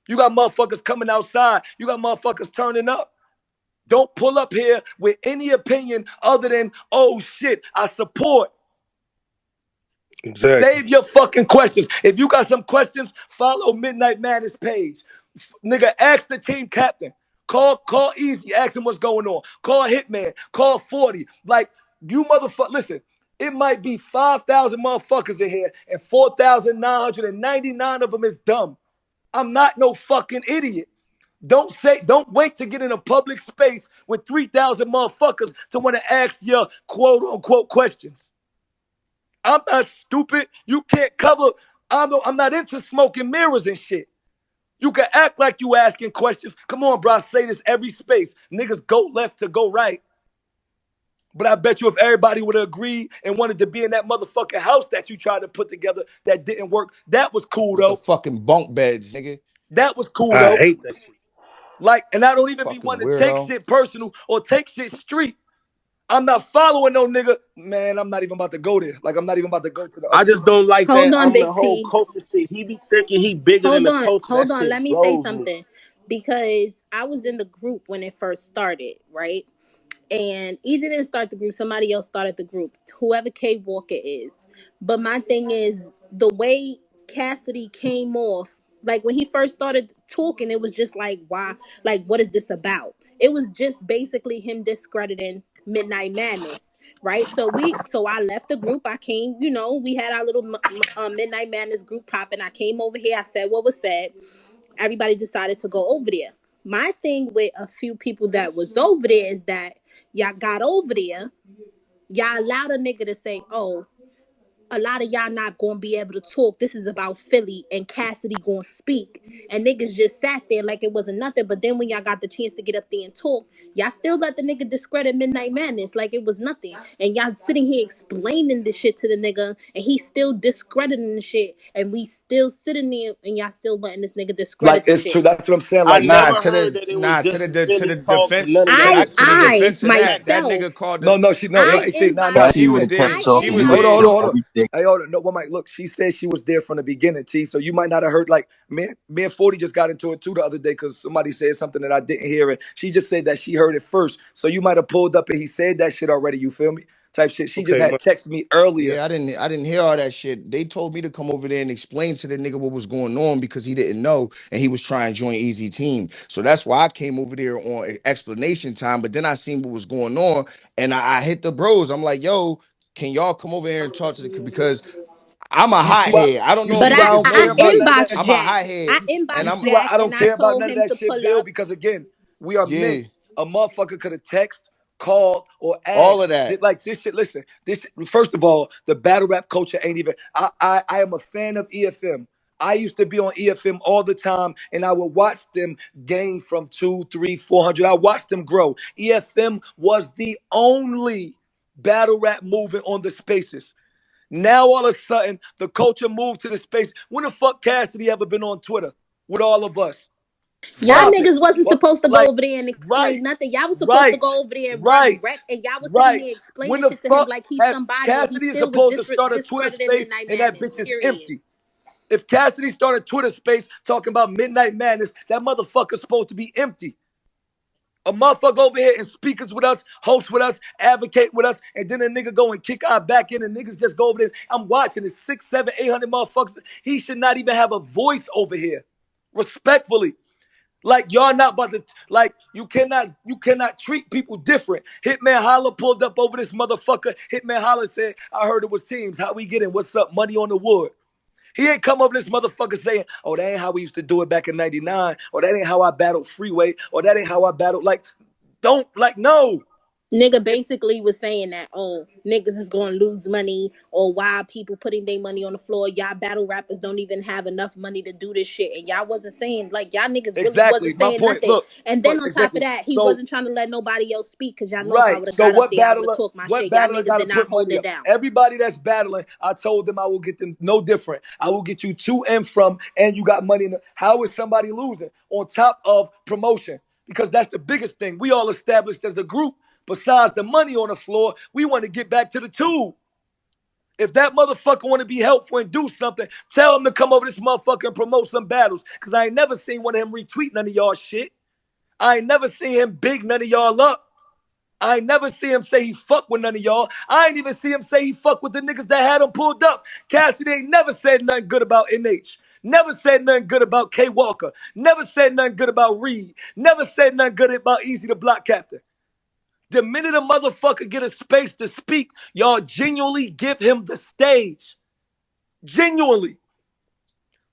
You got motherfuckers coming outside. You got motherfuckers turning up. Don't pull up here with any opinion other than, oh shit, I support. Exactly. Save your fucking questions. If you got some questions, follow Midnight Madness page. Nigga, ask the team captain. Call EAZY. Ask him what's going on. Call Hitman. Call 40. Like, you motherfucker. Listen, it might be 5,000 motherfuckers in here, and 4,999 of them is dumb. I'm not no fucking idiot. Don't wait to get in a public space with 3,000 motherfuckers to want to ask your quote unquote questions. I'm not stupid. You can't cover. I'm not into smoking mirrors and shit. You can act like you asking questions. Come on, bro. I say this every space. Niggas go left to go right. But I bet you if everybody would have agreed and wanted to be in that motherfucking house that you tried to put together that didn't work, that was cool With the though. fucking bunk beds, nigga. That was cool I though. hate that shit. Like, and I don't even be Fucking wanting to take weirdo. shit personal or take shit street. I'm not following no nigga. Man, I'm not even about to go there. Like, I'm not even about to go to the I other. just don't like Hold that on, the Big whole T. culture shit. He be thinking he bigger than Hold the on, culture. That hold on. shit Let me say blows me. something. Because I was in the group when it first started, right? And Easy didn't start the group. Somebody else started the group. Whoever Kay Walker is. But my thing is the way Cassidy came off. Like when he first started talking, it was just like, why? Like, what is this about? It was just basically him discrediting Midnight Madness, right? So I left the group. I came, we had our little Midnight Madness group popping. I came over here. I said what was said. Everybody decided to go over there. My thing with a few people that was over there is that y'all got over there, y'all allowed a nigga to say, oh, a lot of y'all not gonna be able to talk. This is about Philly and Cassidy gonna speak. And niggas just sat there like it wasn't nothing. But then when y'all got the chance to get up there and talk, y'all still let the nigga discredit Midnight Madness like it was nothing. And y'all sitting here explaining this shit to the nigga and he's still discrediting the shit. And we still sitting there and y'all still letting this nigga Like, discredit the it's shit. true. That's what I'm saying. I Like, Nah, never to heard the that it was nah to just to Philly the talk or defense. none of that To the shit. I defense of that nigga myself, called the. no, she no, I no. See, no. invite She Cassie said, was There. pimp I She talking. He was was hold on, there. hold on, saying invite hold on. everything. Hey, hold on. No, one mic. Look, she said she was there from the beginning. T. So you might not have heard. Like, me and 40 just got into it too the other day because somebody said something that I didn't hear, and she just said that she heard it first. So you might have pulled up and he said that shit already. You feel me? Type shit. She just Okay, had texted me earlier. Yeah, I didn't hear all that shit. They told me to come over there and explain to the nigga what was going on because he didn't know and he was trying to join Easy Team. So that's why I came over there on explanation time. But then I seen what was going on and I hit the bros. I'm like, yo, can y'all come over here and talk to the because I'm a You see why? hothead. I don't You know if but see why I niggas don't know I care me. about none of inboxed that I'm a shit? Jack. I hothead and You inboxed see I'm why Jack I and don't I care about told none of him that to shit, pull Bill? up. Because again, we are yeah, men. A motherfucker could have text, called, or all asked. of that. Like this shit. Listen, this. First of all, the battle rap culture ain't even. I am a fan of EFM. I used to be on EFM all the time, and I would watch them gain from 2, 3, 400. I watched them grow. EFM was the only battle rap movement on the spaces. Now all of a sudden, the culture moved to the space. When the fuck Cassidy ever been on Twitter with all of us? Y'all Popping. niggas wasn't What? supposed to go Like, over there and right, explain nothing. Y'all was supposed to right, go over there and run right, wreck, and y'all was sitting there right. When explaining the shit to him fuck like he's has somebody, and he Cassidy is still was supposed to start a Twitter discrediting space Midnight and that Madness. bitch is Period. empty? If Cassidy started a Twitter space talking about Midnight Madness, that motherfucker's supposed to be empty. A motherfucker over here and speakers with us, host with us, advocate with us, and then a nigga go and kick our back in and niggas just go over there. I'm watching it, 6, 7, 800 motherfuckers. He should not even have a voice over here. Respectfully. Like y'all not about to like you cannot treat people different. Hitman Holla pulled up over this motherfucker. Hitman Holla said, I heard it was teams. How we get in? What's up? Money on the wood. He ain't come over this motherfucker saying, oh, that ain't how we used to do it back in 99, or that ain't how I battled Freeway, or that ain't how I battled. Like, don't, like, no. Nigga If, basically was saying that, oh, niggas is gonna lose money, or why people putting their money on the floor. Y'all battle rappers don't even have enough money to do this shit. And y'all wasn't saying, like, y'all niggas really exactly. wasn't My saying point, nothing. look, And then but on top of exactly. that, he So, wasn't trying to let nobody else speak, because y'all know if I right. would have So got up there, I would have talked my what shit. Y'all battler niggas got to did not put hold money it up? down. Everybody that's battling, I told them I will get them no different. I will get you to and from, and you got money in the, how is somebody losing on top of promotion? Because that's the biggest thing. We all established as a group, besides the money on the floor, we want to get back to the tube. If that motherfucker want to be helpful and do something, tell him to come over this motherfucker and promote some battles. Cause I ain't never seen one of him retweet none of y'all shit. I ain't never seen him big none of y'all up. I ain't never see him say he fuck with none of y'all. I ain't even see him say he fuck with the niggas that had him pulled up. Cassidy ain't never said nothing good about NH. Never said nothing good about K Walker. Never said nothing good about Reed. Never said nothing good about Easy the Block Captain. The minute a motherfucker get a space to speak, y'all genuinely give him the stage. Genuinely.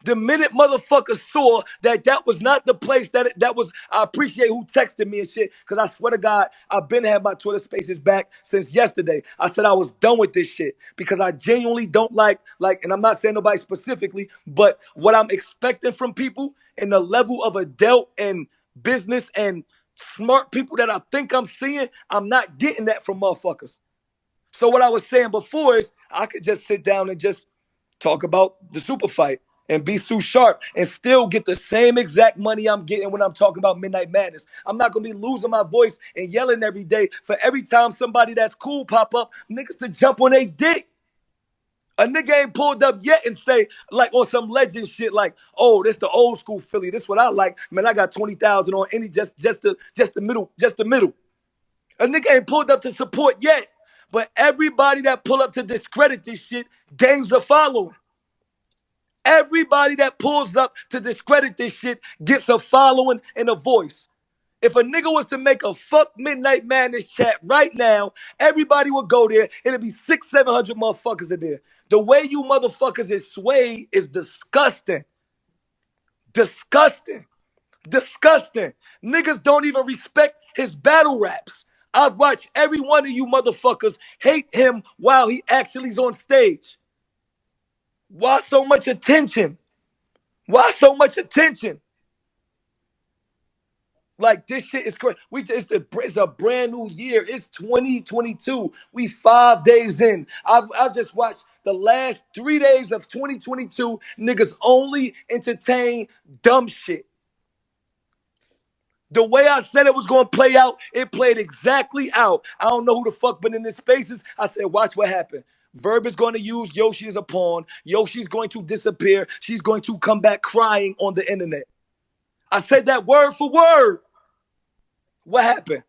The minute motherfuckers saw that was not the place that was, I appreciate who texted me and shit, because I swear to God, I've been had my Twitter spaces back since yesterday. I said I was done with this shit because I genuinely don't like, and I'm not saying nobody specifically, but what I'm expecting from people and the level of adult and business and smart people that I think I'm seeing, I'm not getting that from motherfuckers. So what I was saying before is I could just sit down and just talk about the super fight and be Sue Sharp and still get the same exact money I'm getting when I'm talking about Midnight Madness. I'm not gonna be losing my voice and yelling every day for every time somebody that's cool pop up, niggas to jump on their dick. A nigga ain't pulled up yet and say, like, on some legend shit, like, oh, this the old school Philly. This what I like. Man, I got 20,000 on any just the middle. A nigga ain't pulled up to support yet. But everybody that pull up to discredit this shit gains a following. Everybody that pulls up to discredit this shit gets a following and a voice. If a nigga was to make a fuck Midnight Madness chat right now, everybody would go there. It'd be 600-700 motherfuckers in there. The way you motherfuckers is swayed is disgusting. Disgusting. Disgusting. Niggas don't even respect his battle raps. I've watched every one of you motherfuckers hate him while he actually is on stage. Why so much attention? Why so much attention? Like, this shit is crazy. It's a brand new year. It's 2022. We 5 days in. I've just watched the last 3 days of 2022. Niggas only entertain dumb shit. The way I said it was going to play out, it played exactly out. I don't know who the fuck been in the spaces. I said, watch what happened. Verb is going to use Yoshi as a pawn. Yoshi's going to disappear. She's going to come back crying on the internet. I said that word for word. What happened?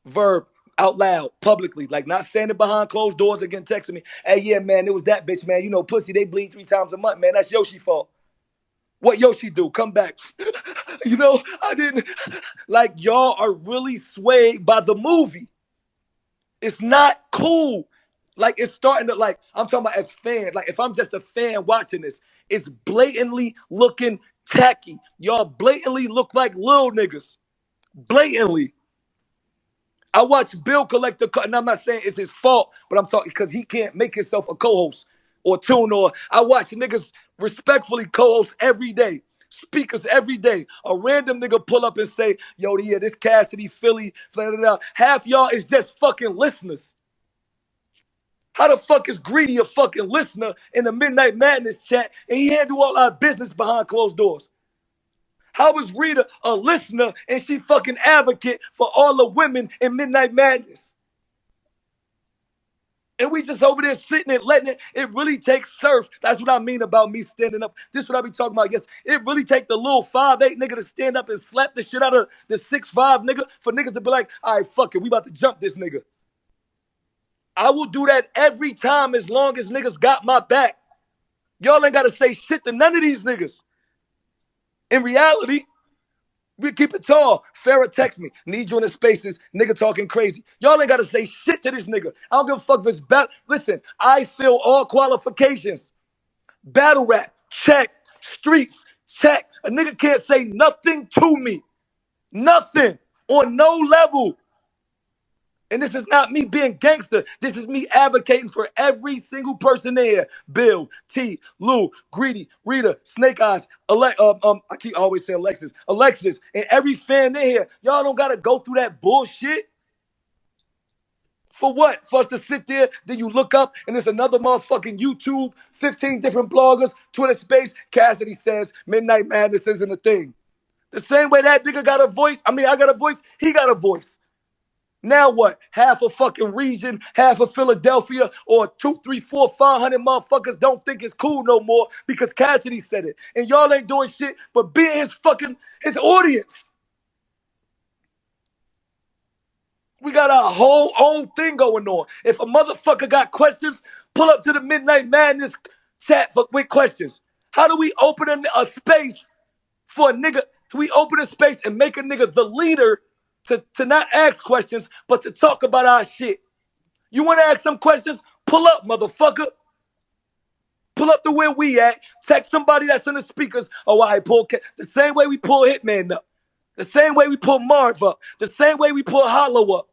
Verb out loud, publicly, like not saying it behind closed doors again, texting me. Hey, yeah, man, it was that bitch, man. You know, pussy, they bleed 3 times a month, man. That's Yoshi's fault. What Yoshi do? Come back. You know, I didn't. Like, y'all are really swayed by the movie. It's not cool. Like, it's starting to, like, I'm talking about as fans. Like, if I'm just a fan watching this, it's blatantly looking tacky. Y'all blatantly look like little niggas. Blatantly. I watch Bill collect the cut, and I'm not saying it's his fault, but I'm talking because he can't make himself a co-host or tune, or I watch niggas respectfully co-host every day. Speakers every day. A random nigga pull up and say, yo, yeah, this Cassidy, Philly, blah, blah, blah. Half y'all is just fucking listeners. How the fuck is Greedy a fucking listener in the Midnight Madness chat and he handle all our business behind closed doors? How is Rita a listener and she fucking advocate for all the women in Midnight Madness? And we just over there sitting and letting it really takes surf. That's what I mean about me standing up. This is what I be talking about. Yes, it really take the little 5'8" nigga to stand up and slap the shit out of the 6'5" nigga for niggas to be like, all right, fuck it, we about to jump this nigga. I will do that every time as long as niggas got my back. Y'all ain't got to say shit to none of these niggas. In reality, we keep it tall. Farrah text me. Need you in the spaces. Nigga talking crazy. Y'all ain't got to say shit to this nigga. I don't give a fuck if it's battle. Listen, I fill all qualifications. Battle rap, check. Streets, check. A nigga can't say nothing to me. Nothing. On no level. And this is not me being gangster. This is me advocating for every single person there. Bill, T, Lou, Greedy, Rita, Snake Eyes, I keep always saying Alexis, and every fan in here. Y'all don't gotta go through that bullshit. For what? For us to sit there, then you look up and there's another motherfucking YouTube, 15 different bloggers, Twitter space. Cassidy says Midnight Madness isn't a thing. The same way that nigga got a voice, I got a voice, he got a voice. Now what? Half a fucking region, half of Philadelphia, or 2, 3, 4, 500 motherfuckers don't think it's cool no more because Cassidy said it. And y'all ain't doing shit but being his audience. We got our whole own thing going on. If a motherfucker got questions, pull up to the Midnight Madness chat with questions. How do we open a space for a nigga? We open a space and make a nigga the leader to not ask questions, but to talk about our shit. You want to ask some questions? Pull up, motherfucker. Pull up to where we at. Text somebody that's in the speakers. Oh, I pull the same way we pull Hitman up. The same way we pull Marv up. The same way we pull Hollow up.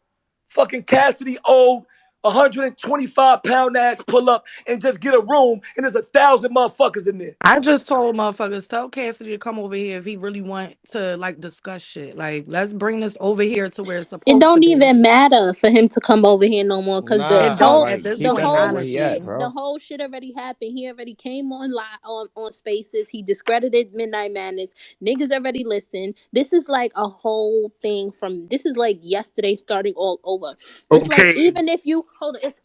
Fucking Cassidy old 125-pound ass pull up and just get a room and there's 1,000 motherfuckers in there. I just told motherfuckers, tell Cassidy to come over here if he really want to like discuss shit. Like, let's bring this over here to where it's It supposed to don't be. even matter for him to come over here no more because the It Nah, don't whole at like this keep the that point, nigga whole where he honestly. at, shit the bro. whole shit already happened. He already came on live on spaces. He discredited Midnight Madness. Niggas already listened. This is like a whole thing from this is like yesterday starting all over. It's like Okay. even if you hold it,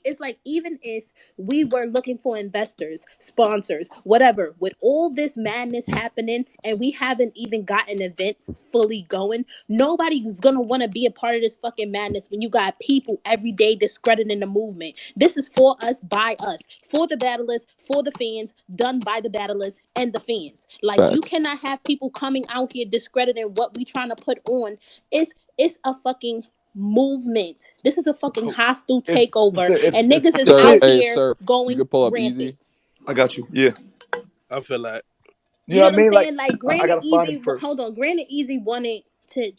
it's like even if we were looking for investors, sponsors, whatever, with all this madness happening and we haven't even gotten events fully going, nobody's gonna want to be a part of this fucking madness when you got people every day discrediting the movement. This is for us, by us, for the battlers, for the fans, done by the battlers and the fans. Like you Facts. cannot have people coming out here discrediting what we trying to put on. It's a fucking movement. This is a fucking hostile takeover, and niggas is Sir, out hey, here sir, you going can pull up rampant. easy. I got you. Yeah. I feel like You You know know what what I I'm mean? Like, saying? Like, I granted, gotta find him Easy. first. Hold on, granted, Easy wanted to,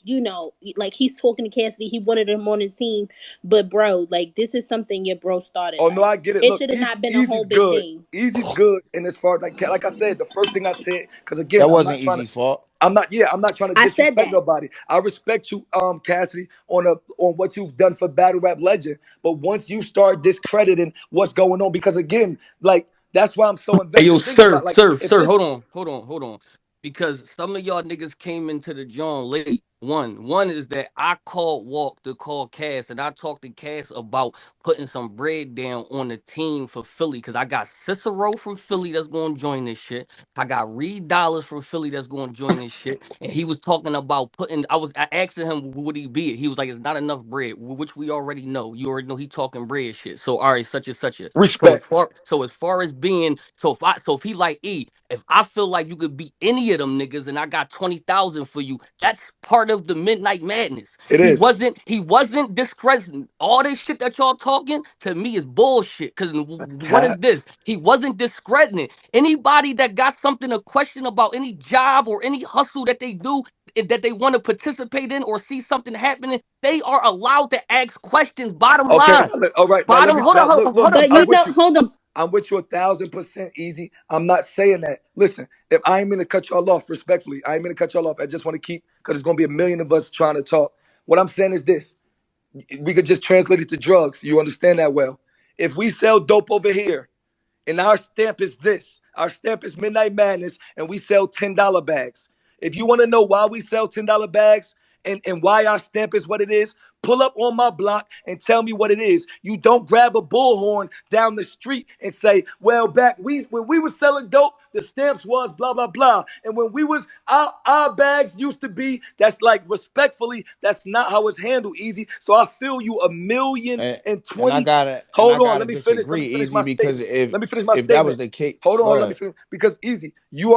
like he's talking to Cassidy. He wanted him on his team, but bro, like this is something your bro started. Oh no, Like I get it. it Look, should have not been a whole Easy's big good. thing. Easy's good. And as far as like I said, the first thing I said, because again, That wasn't easy fault. I'm not trying to I said disrespect that. nobody. I respect you, Cassidy, on what you've done for Battle Rap Legend. But once you start discrediting what's going on, because again, like that's why I'm so Hey yo, invested. Think sir, about like sir, if sir, this hold on. Because some of y'all niggas came into the joint late. One is that I called Walk to call Cass, and I talked to Cass about putting some bread down on the team for Philly. Cause I got Cicero from Philly that's gonna join this shit. I got Reed Dollars from Philly that's gonna join this shit. And he was talking about I asking him would he be it. He was like, it's not enough bread, which we already know. You already know he talking bread shit. So all right, such and such a. respect, So as far as being if he like if I feel like you could beat any of them niggas and I got 20,000 for you, that's part of the Midnight Madness. it He is. wasn't discrediting all this shit that y'all talking to me is bullshit. Cause That's what is cat. this? He wasn't discrediting anybody that got something to question about any job or any hustle that they do that they want to participate in or see something happening. They are allowed to ask questions. Bottom Okay, line. all right. Now let Bottom. me Hold now on. Hold on. look. Hold on. But I'm you with know, you. hold on. I'm with you 1,000% Easy. I'm not saying that. Listen, if I ain't mean to cut y'all off respectfully, I ain't mean to cut y'all off. I just want to keep because there's gonna be a million of us trying to talk. What I'm saying is this: we could just translate it to drugs. You understand that well? If we sell dope over here, and our stamp is this, our stamp is Midnight Madness, and we sell $10 bags. If you want to know why we sell $10 bags and why our stamp is what it is, pull up on my block and tell me what it is. You don't grab a bullhorn down the street and say, well, back when we was selling dope, the stamps was blah blah blah. And when we was our bags used to be, that's like respectfully, that's not how it's handled, Easy. So I feel you a million And and and I 20. gotta and I Hold on, gotta let disagree, me finish easy, my because statement. if Let me finish my if that was statement. the case, Hold go on, let me ahead. finish because Easy, you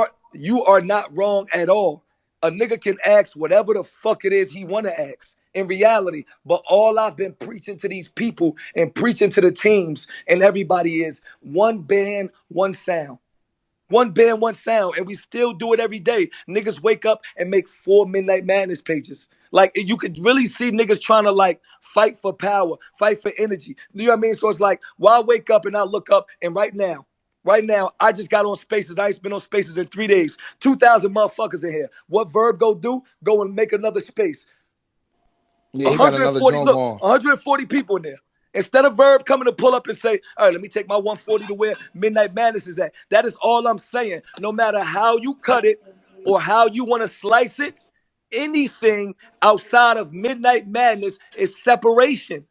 are not wrong at all. A nigga can ask whatever the fuck it is he wanna ask in reality. But all I've been preaching to these people and preaching to the teams and everybody is one band, one sound. One band, one sound, and we still do it every day. Niggas wake up and make 4 Midnight Madness pages. Like you could really see niggas trying to like fight for power, fight for energy. You know what I mean? So it's like, why wake up and I look up and right now, I just got on Spaces. I ain't been on Spaces in 3 days. 2,000 motherfuckers in here. What Verb go do? Go and make another space. Yeah, he got another 140, joint look, going. 140 people in there. Instead of Verb coming to pull up and say, all right, let me take my 140 to where Midnight Madness is at. That is all I'm saying. No matter how you cut it or how you want to slice it, anything outside of Midnight Madness is separation.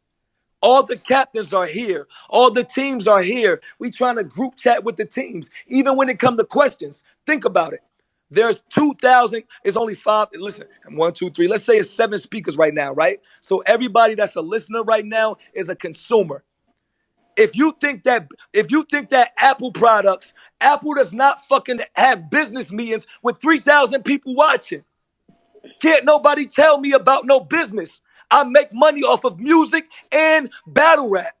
All the captains are here. All the teams are here. We trying to group chat with the teams. Even when it come to questions, think about it. There's 2,000. It's only five. Listen, one, two, three. Let's say it's seven speakers right now, right? So everybody that's a listener right now is a consumer. If you think that Apple products, Apple does not fucking have business meetings with 3,000 people watching. Can't nobody tell me about no business. I make money off of music and battle rap.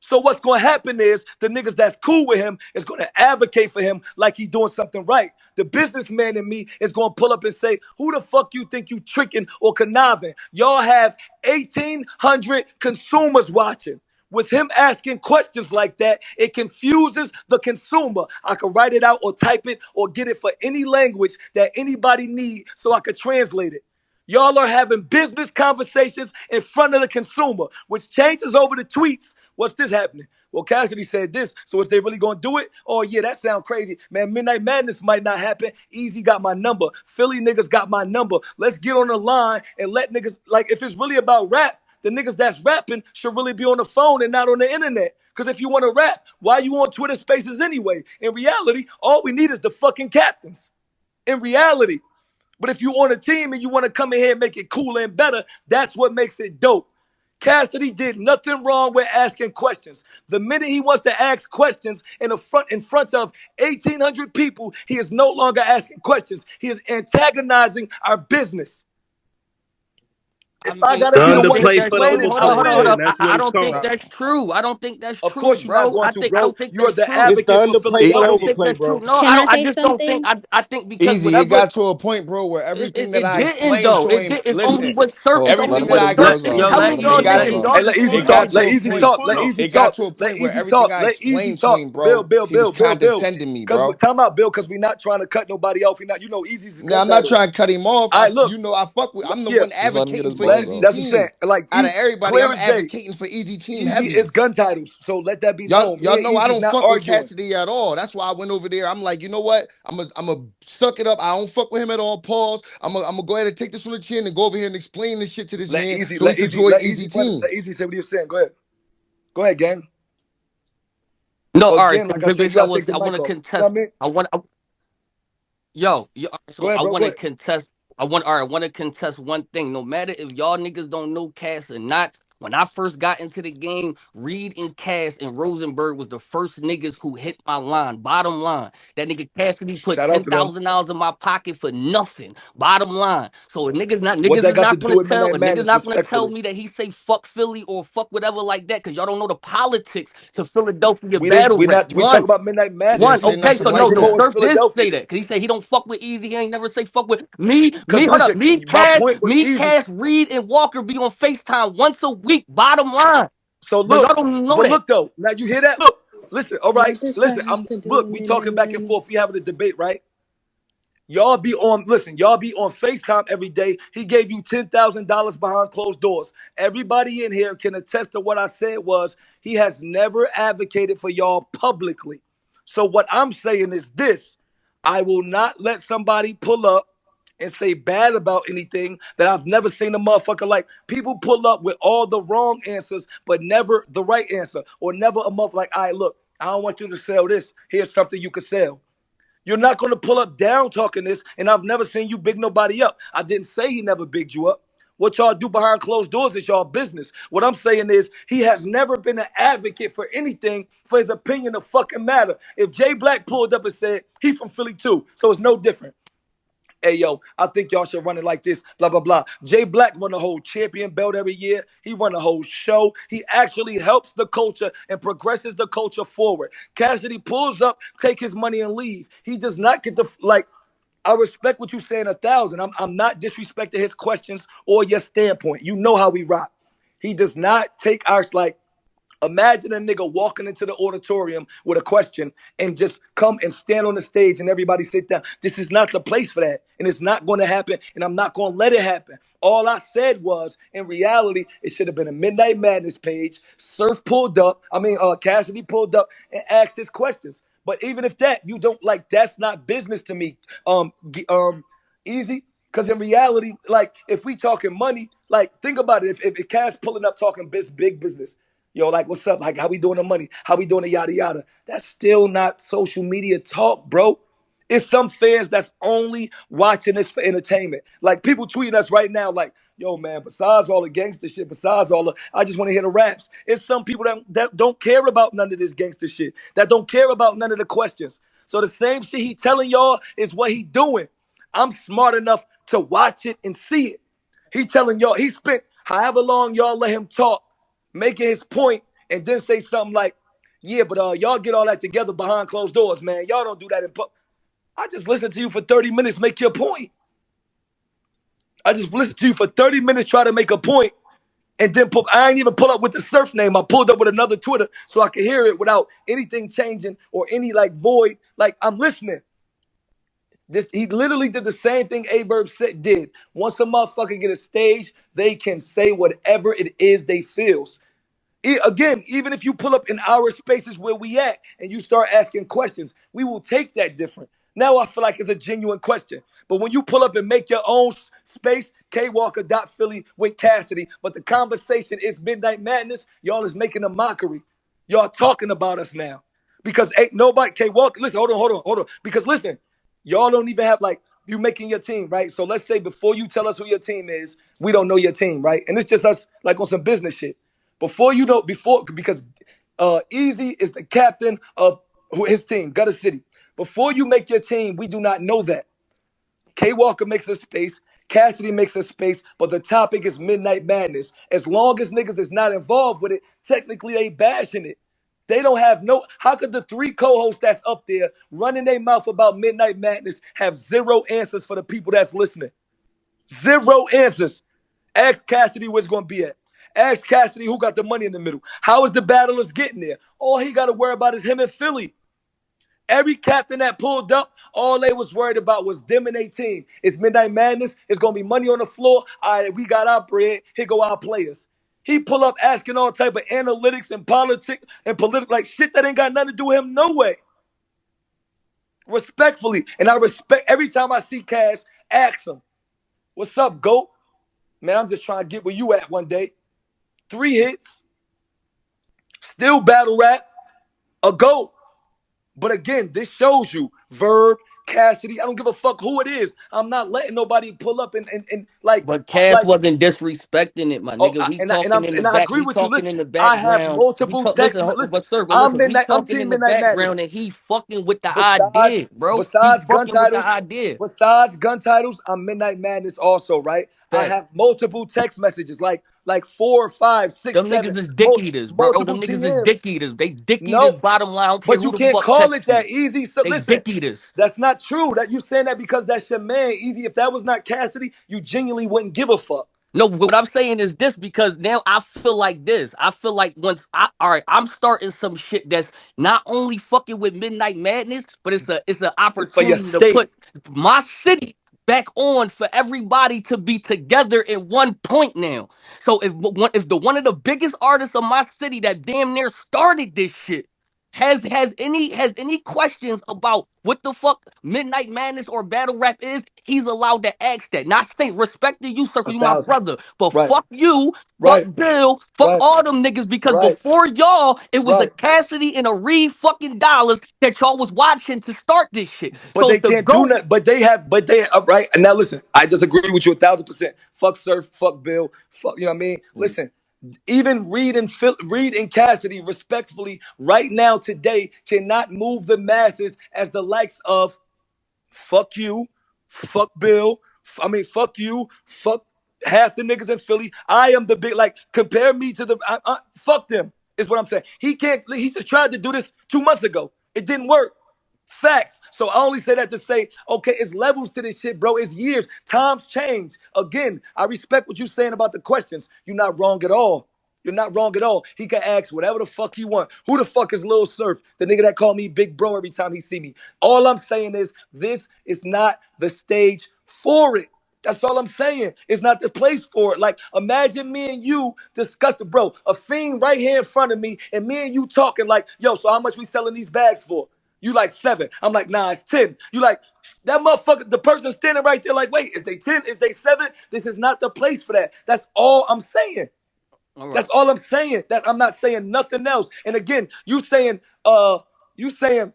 So what's going to happen is the niggas that's cool with him is going to advocate for him like he doing something right. The businessman in me is going to pull up and say, who the fuck you think you tricking or conniving? Y'all have 1,800 consumers watching. With him asking questions like that, it confuses the consumer. I can write it out or type it or get it for any language that anybody need so I could translate it. Y'all are having business conversations in front of the consumer, which changes over the tweets. What's this happening? Well, Cassidy said this, so is they really gonna do it? Oh yeah, that sounds crazy, man. Midnight Madness might not happen. Easy got my number. Philly niggas got my number. Let's get on the line and let niggas, like, if it's really about rap, the niggas that's rapping should really be on the phone and not on the internet. Because if you want to rap, why you on Twitter Spaces anyway? In reality, all we need is the fucking captains. In reality. But if you on a team and you want to come in here and make it cooler and better, that's what makes it dope. Cassidy did nothing wrong with asking questions. The minute he wants to ask questions in front of 1,800 people, he is no longer asking questions. He is antagonizing our business. I If I mean, gotta I be Done the don't to one to think play that's for the explain true. it, Hold on, I hold on, overplayers, hold will. on. and that's I what it's don't think called. that's true. I don't think that's Of true, course you're not bro. going I to, think I bro. don't think You are that's the true. It's the advocate for underplay for the I don't Philadelphia. think overplay, that's true. bro. No, Can I I say just don't think. something? I think because Easy. It whatever got to a point, bro, where everything that it I didn't explained though. to him, It's only listen, with certain. It's Pause. only Let everything him that get with I his explained, words certain. Yo, off. Telling Let him y'all it get his got words niggas, to off. y'all Hey, just let Easy want it to got talk. talk. to Let a Easy point. talk. Let point. Easy It got talk. to a Let point where Easy everything talk. I Let Easy explained to talk. him, Bill, bro, Bill, he was Bill, Bill, Bill. condescending me, Because bro. time out, Bill. Because we not trying to cut nobody off. We not. You know, Easy's his Now gun I'm not title. trying to cut him off. All right, look. I fuck with. I'm the Yeah, one Just let him get advocating his for bars Easy off. that's what I'm saying. Team. Like, Out of everybody, clear I'm as day. advocating for Easy Team Easy heavy. is gun titles. So let that be Y'all, known. Me y'all and know I Easy's don't not fuck with arguing. Cassidy at all. That's why I went over there. I'm like, you know what? I'm a suck it up. I don't fuck with him at all. Pause. I'm gonna go ahead and take this on the chin and go over here and explain this shit to this Let man Easy, so he let could Easy, join let Easy Easy, Team. let Easy say what he was saying. Go ahead. Go ahead, gang. No, all right. Again, So like I said, you basically, gotta take the I want mic to off. You know what contest. I mean? Go So ahead, I bro. want Go to ahead. contest. I want to contest one thing. No matter if y'all niggas don't know Cass or not, when I first got into the game, Reed and Cass and Rosenberg was the first niggas who hit my line. Bottom line, that nigga Cassidy put Shout out to them. $10,000 in my pocket for nothing. Bottom line. So What niggas that is got to not do gonna with tell Midnight a niggas Madness, not gonna tell respectfully? me that he say fuck Philly or fuck whatever like that, cause y'all don't know the politics to Philadelphia We didn't. battle We rap. not. We talk about Midnight He didn't One, Madness. say okay, nothing so We no, like no, that. promoting Surf did Philadelphia. say that because he said he don't fuck with Easy. He ain't never say fuck with me. Cause Hold up, listen, my Cash, point was easy. Reed, and Walker be on FaceTime once a week. Bottom line, So but look, y'all don't know but that. look though. Now you hear that? Look, listen. All right, What does that listen. have to do Look. with We talking Midnight back and forth. Madness? We having a debate, right? Y'all be on. Listen, y'all be on FaceTime every day. He gave you $10,000 behind closed doors. Everybody in here can attest to what I said was he has never advocated for y'all publicly. So what I'm saying is this: I will not let somebody pull up and say bad about anything that I've never seen a motherfucker like. People pull up with all the wrong answers, but never the right answer, or never a motherfucker like, all right, look, I don't want you to sell this. Here's something you can sell. You're not going to pull up down talking this, and I've never seen you big nobody up. I didn't say he never bigged you up. What y'all do behind closed doors is y'all business. What I'm saying is he has never been an advocate for anything for his opinion to fucking matter. If Jay Black pulled up and said he from Philly too, so it's no different. Hey yo, I think y'all should run it like this, blah blah blah. Jay Black won the whole champion belt every year. He won the whole show. He actually helps the culture and progresses the culture forward. Cassidy pulls up, take his money and leave. He does not get the like. I respect what you saying 1,000. I'm not disrespecting his questions or your standpoint. You know how we rock. He does not take ours like. Imagine a nigga walking into the auditorium with a question and just come and stand on the stage and everybody sit down. This is not the place for that. And it's not going to happen. And I'm not going to let it happen. All I said was, in reality, it should have been a Midnight Madness page. Surf pulled up. Cassidy pulled up and asked his questions. But even if that, you don't like, that's not business to me. Easy. Because in reality, like if we talking money, like think about it. If Cash pulling up talking big business, yo, like what's up? Like how we doing the money? How we doing the yada yada? That's still not social media talk, bro. It's some fans that's only watching this for entertainment. Like people tweeting us right now, like, yo, man, besides all the gangster shit, besides all the, I just want to hear the raps. It's some people that don't care about none of this gangster shit, that don't care about none of the questions. So the same shit he telling y'all is what he doing. I'm smart enough to watch it and see it. He telling y'all, he spent however long y'all let him talk, making his point, and then say something like, yeah, but y'all get all that together behind closed doors, man. Y'all don't do that in public. I just listened to you for 30 minutes, make your point. I just listened to you for 30 minutes, try to make a point, and then I ain't even pull up with the surf name. I pulled up with another Twitter so I could hear it without anything changing or any like void. Like I'm listening. He literally did the same thing Averb did. Once a motherfucker get a stage, they can say whatever it is they feels. Again, even if you pull up in our spaces where we at and you start asking questions, we will take that different. Now I feel like it's a genuine question. But when you pull up and make your own space, K Walker Philly with Cassidy, but the conversation is Midnight Madness, y'all is making a mockery. Y'all talking about us now. Because ain't nobody, K Walker, listen, hold on. Because listen, y'all don't even have like, you making your team, right? So let's say before you tell us who your team is, we don't know your team, right? And it's just us like on some business shit. Because EAZY is the captain of his team, Gutter City. Before you make your team, we do not know that. K Walker makes a space, Cassidy makes a space, but the topic is Midnight Madness. As long as niggas is not involved with it, technically they bashing it. They don't have no. How could the three co-hosts that's up there running their mouth about Midnight Madness have zero answers for the people that's listening? Zero answers. Ask Cassidy where it's going to be at. Ask Cassidy who got the money in the middle. How is the battlers getting there? All he got to worry about is him and Philly. Every captain that pulled up, all they was worried about was them and their team. It's Midnight Madness. It's going to be money on the floor. All right, we got our bread. Here go our players. He pull up asking all type of analytics and politics and political like shit that ain't got nothing to do with him no way. Respectfully. And I respect every time I see Cass, ask him, what's up, GOAT? Man, I'm just trying to get where you at one day. 3 hits, still battle rap, a GOAT. But again, this shows you Verb, Cassidy. I don't give a fuck who it is. I'm not letting nobody pull up and But Cass wasn't disrespecting it, my oh, nigga. He and talking in the I back. agree He with you. talking Listen, in the I have background. multiple texts. Listen, But listen, he I'm talking Team in the Midnight Madness. background and he fucking with the Besides, idea, bro. He besides gun fucking with the titles, idea. besides gun titles, I'm Midnight Madness also, right? I Fact. have multiple text messages, like 4, 5, 6, Them 7, niggas is dick eaters, bro. multiple Them niggas is dick DMs. eaters. They dick eaters, No, bottom line. I don't care but who you the can't fuck call it text you. that easy. So They listen, dick eaters. that's not true. That you saying that because that's your man, easy. If that was not Cassidy, you genuinely wouldn't give a fuck. No, what I'm saying is this because now I feel like this. I feel like all right, I'm starting some shit that's not only fucking with Midnight Madness, but it's an It's for your opportunity to state. put my city back on for everybody to be together in one point now. So if the one of the biggest artists of my city that damn near started this shit has any questions about what the fuck Midnight Madness or battle rap is, he's allowed to ask that. Not saying respect to you, sir, because A you my thousand. brother. But Right. fuck you, fuck Right. Bill, fuck Right. all them niggas, because Right. before y'all, it was a Right. Cassidy and a Reed fucking Dollars that y'all was watching to start this shit. But So they to can't do go, nothing. But they right. And now listen, I just agree with you 1,000%. Fuck Surf, fuck Bill, fuck, you know what I mean? Listen, even Reed and Cassidy, respectfully, right now today, cannot move the masses as the likes of fuck you, fuck Bill. Fuck you, fuck half the niggas in Philly. I am the big like. Compare me to the fuck them is what I'm saying. He can't. He just tried to do this 2 months ago. It didn't work. Facts. So I only say that to say, okay, it's levels to this shit, bro. It's years. Times change. Again, I respect what you're saying about the questions. You're not wrong at all. You're not wrong at all. He can ask whatever the fuck he want. Who the fuck is Lil Surf? The nigga that call me big bro every time he see me. All I'm saying is this is not the stage for it. That's all I'm saying. It's not the place for it. Like, imagine me and you discussing, bro, a fiend right here in front of me, and me and you talking like, yo, so how much we selling these bags for? You like 7. I'm like, nah, it's 10. You like, that motherfucker, the person standing right there like, wait, is they 10? Is they 7? This is not the place for that. That's all I'm saying. All right. That's all I'm saying. That I'm not saying nothing else. And again, you saying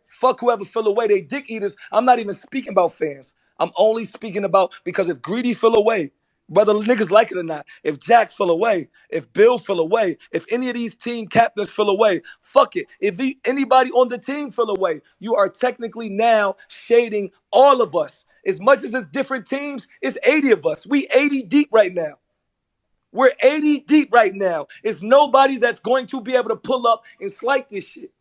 fuck whoever feel away, they dick eaters. I'm not even speaking about fans. I'm only speaking about because if Greedy feel away, whether niggas like it or not, if Jack feel away, if Bill feel away, if any of these team captains feel away, fuck it. If anybody on the team feel away, you are technically now shading all of us. As much as it's different teams, it's 80 of us. We 80 deep right now. We're 80 deep right now. It's nobody that's going to be able to pull up and slight this shit.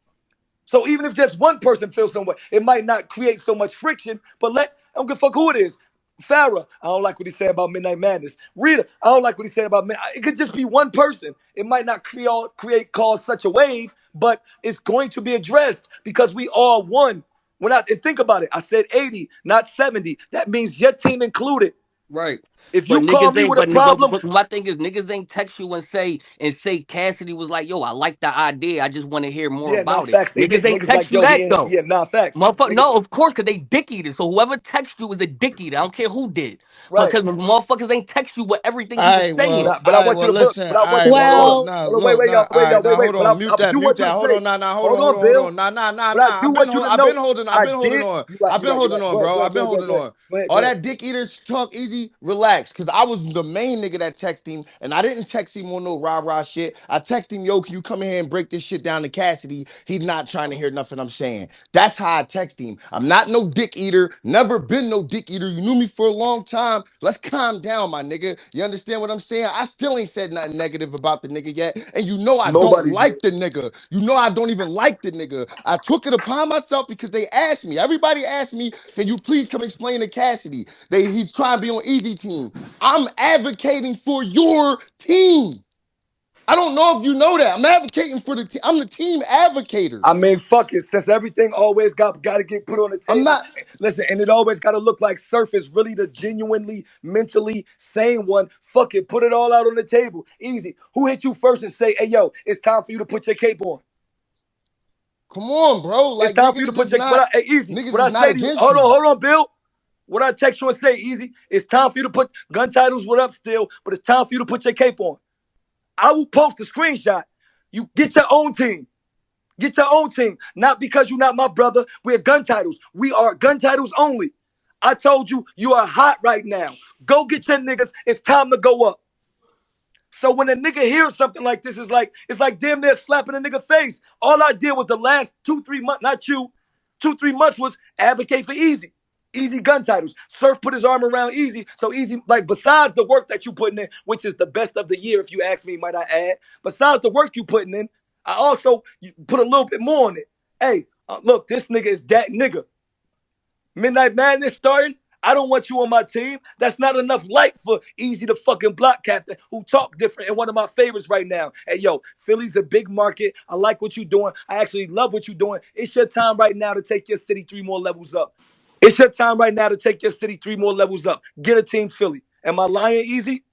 So even if just one person feels some way, it might not create so much friction, but I don't give a fuck who it is. Farrah, I don't like what he said about Midnight Madness. Rita, I don't like what he said about Midnight. It could just be one person. It might not cause such a wave, but it's going to be addressed because we all won. And think about it. I said 80, not 70. That means your team included. Right. If But you call niggas me ain't with a problem, but my thing is niggas ain't text you and say Cassidy was like, yo, I like the idea. I just want to hear more yeah, nah, about it. facts. They Niggas did. ain't Niggas like, text you yo, he that ain't. though. Yeah, nah, facts. Motherfucker, Niggas, no, of course, because they dick eaters. So whoever text you is a dick eater. I don't care who did. right. Because motherfuckers ain't text you with everything he All was right, saying. well, But I all right, want you well, to look. listen. But I All want right, you. well, Hold on. look, Well, nah, Hold on. Wait, look, wait, nah, y'all. all Wait, y'all. right, Wait, now wait. hold But on, mute I that, do mute want you that. to Hold say. on, nah, nah, hold on, Hold hold on, on, hold Bill. on, nah, nah, nah, But I nah. do want you to I've been know. holding, I've I been holding did. on, You like. I've You been like. You holding like. on, Go ahead. bro. Go ahead. I've Go been ahead. Go ahead. holding Go ahead. on. Go ahead. Go All ahead. that dick eaters talk easy, relax, cause I was the main nigga that text him, and I didn't text him on no rah rah shit. I text him, yo, can you come in here and break this shit down to Cassidy? He's not trying to hear nothing I'm saying. That's how I text him. I'm not no dick eater. Never been no dick eater. You knew me for a long time. Let's calm down, my nigga. You understand what I'm saying? I still ain't said nothing negative about the nigga yet. And you know I don't Nobody did. like the nigga. You know I don't even like the nigga. I took it upon myself because they asked me. Everybody asked me, can you please come explain to Cassidy? He's trying to be on EAZY team. I'm advocating for your team. I don't know if you know that. I'm advocating for the team. I'm the team advocator. I mean, fuck it. Since everything always got to get put on the I'm table. not. Listen, and it always got to look like Surf is really the genuinely, mentally sane one. Fuck it. Put it all out on the table. Easy. Who hit you first and say, hey, yo, it's time for you to put your cape on? Come on, bro. It's Like time for nigga, you to this put is your. not. Hey, easy. Niggas What is I not say to you? against you. Hold on, Bill. What I text you and say, easy. It's time for you to put gun titles. What up, still? But it's time for you to put your cape on. I will post a screenshot. You get your own team. Get your own team. Not because you're not my brother. We're gun titles. We are gun titles only. I told you you are hot right now. Go get your niggas. It's time to go up. So when a nigga hears something like this, it's like damn near slapping a nigga face. All I did was the last 2-3 months, not you, 2-3 months was advocate for Easy. Easy gun titles. Surf put his arm around Easy. So Easy, like besides the work that you putting in, which is the best of the year, if you ask me, might I add. Besides the work you putting in, I also put a little bit more on it. Hey, look, this nigga is that nigga. Midnight Madness starting. I don't want you on my team. That's not enough light for Easy the fucking block captain who talk different and one of my favorites right now. Hey, yo, Philly's a big market. I like what you're doing. I actually love what you're doing. It's your time right now to take your city 3 more levels up. It's your time right now to take your city 3 more levels up. Get a team Philly. Am I lying, Easy?